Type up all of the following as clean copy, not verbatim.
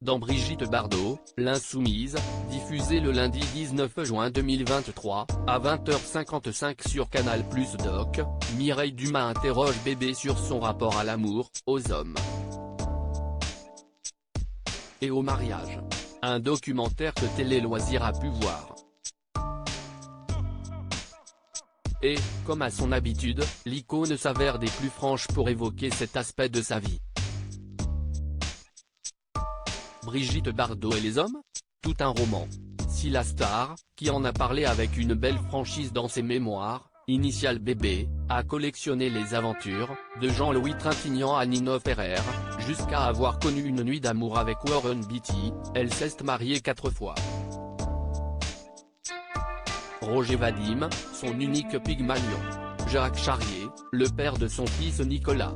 dans Brigitte Bardot, l'insoumise, diffusée le lundi 19 juin 2023, à 20h55 sur Canal+ Doc, Mireille Dumas interroge Bébé sur son rapport à l'amour, aux hommes et au mariage. Un documentaire que Télé Loisirs a pu voir. Et, comme à son habitude, l'icône s'avère des plus franches pour évoquer cet aspect de sa vie. Brigitte Bardot et les hommes ? Tout un roman. Si la star, qui en a parlé avec une belle franchise dans ses mémoires, Initial Bébé, a collectionné les aventures, de Jean-Louis Trintignant à Nino Ferrer, jusqu'à avoir connu une nuit d'amour avec Warren Beatty, elle s'est mariée 4 fois. Roger Vadim, son unique Pygmalion. Jacques Charrier, le père de son fils Nicolas.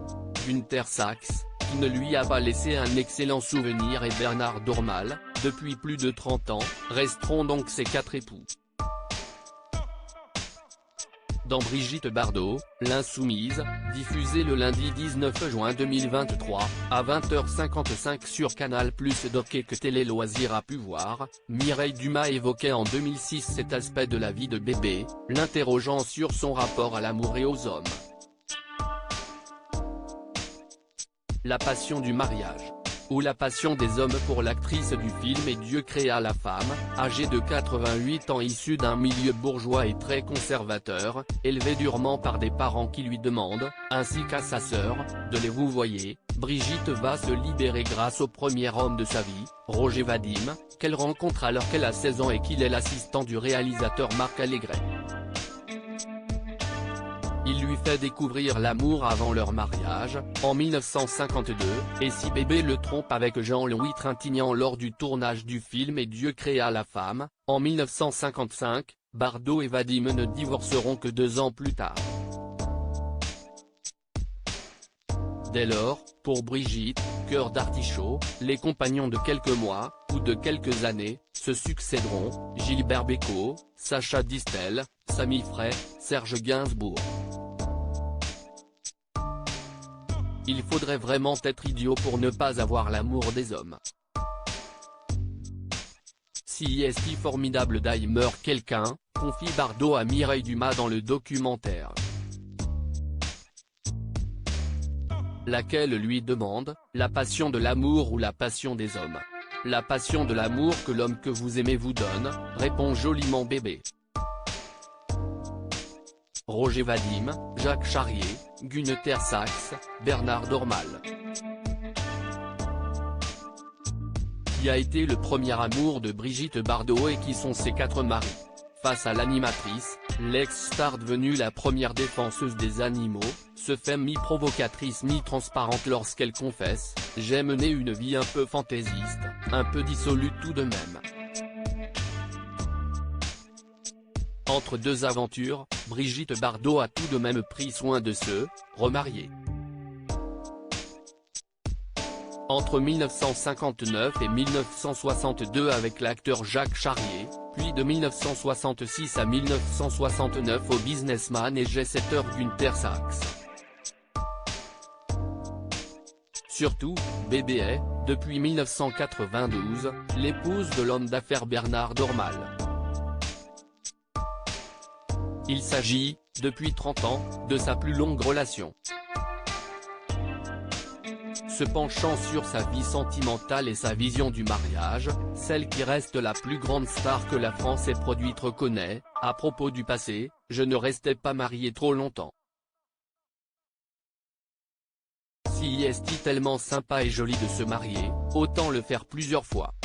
Günther Sachs, qui ne lui a pas laissé un excellent souvenir, et Bernard Dormal, depuis plus de 30 ans, resteront donc ses 4 époux. Dans Brigitte Bardot, l'insoumise, diffusée le lundi 19 juin 2023, à 20h55 sur Canal+ Doc et que Télé Loisirs a pu voir, Mireille Dumas évoquait en 2006 cet aspect de la vie de Bébé, l'interrogeant sur son rapport à l'amour et aux hommes. La passion du mariage. Ou la passion des hommes pour l'actrice du film Et Dieu créa la femme, âgée de 88 ans, issue d'un milieu bourgeois et très conservateur, élevée durement par des parents qui lui demandent, ainsi qu'à sa sœur, de les vouvoyer. Brigitte va se libérer grâce au premier homme de sa vie, Roger Vadim, qu'elle rencontre alors qu'elle a 16 ans et qu'il est l'assistant du réalisateur Marc Allégret. Il lui fait découvrir l'amour avant leur mariage, en 1952, et si Bébé le trompe avec Jean-Louis Trintignant lors du tournage du film Et Dieu créa la femme, en 1955, Bardot et Vadim ne divorceront que 2 ans plus tard. Dès lors, pour Brigitte, cœur d'artichaut, les compagnons de quelques mois, ou de quelques années, se succéderont, Gilbert Bécaud, Sacha Distel, Samy Frey, Serge Gainsbourg. Il faudrait vraiment être idiot pour ne pas avoir l'amour des hommes. Si est formidable Daimer quelqu'un, confie Bardot à Mireille Dumas dans le documentaire. Laquelle lui demande, la passion de l'amour ou la passion des hommes ? La passion de l'amour que l'homme que vous aimez vous donne, répond joliment Bébé. Roger Vadim, Jacques Charrier, Günther Sachs, Bernard Dormal. Qui a été le premier amour de Brigitte Bardot et qui sont ses 4 maris. Face à l'animatrice, l'ex-star devenue la première défenseuse des animaux, se fait mi-provocatrice mi-transparente lorsqu'elle confesse « J'ai mené une vie un peu fantaisiste, un peu dissolue tout de même ». Entre 2 aventures, Brigitte Bardot a tout de même pris soin de se remarier. Entre 1959 et 1962 avec l'acteur Jacques Charrier, puis de 1966 à 1969 au businessman et jet-setter Günther Sachs. Surtout, Bébé est, depuis 1992, l'épouse de l'homme d'affaires Bernard Dormal. Il s'agit, depuis 30 ans, de sa plus longue relation. Se penchant sur sa vie sentimentale et sa vision du mariage, celle qui reste la plus grande star que la France ait produite reconnaît, à propos du passé, « Je ne restais pas marié trop longtemps. Si est tellement sympa et joli de se marier, autant le faire plusieurs fois.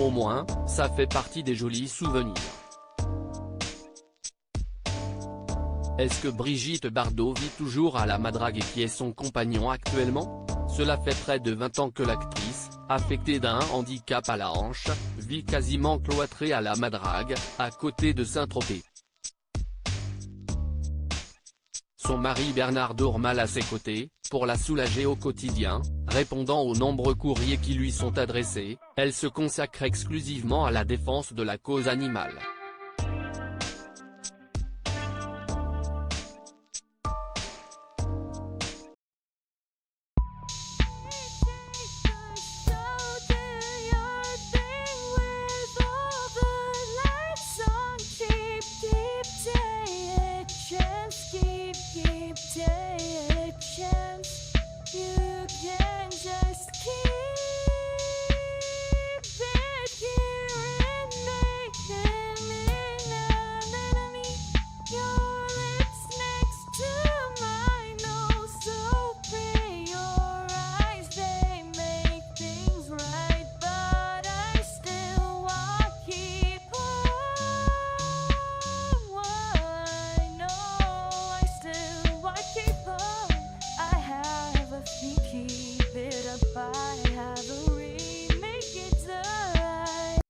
Au moins, ça fait partie des jolis souvenirs. » Est-ce que Brigitte Bardot vit toujours à la Madrague et qui est son compagnon actuellement ? Cela fait près de 20 ans que l'actrice, affectée d'un handicap à la hanche, vit quasiment cloîtrée à la Madrague, à côté de Saint-Tropez. Son mari Bernard Dormal à ses côtés, pour la soulager au quotidien, répondant aux nombreux courriers qui lui sont adressés, elle se consacre exclusivement à la défense de la cause animale.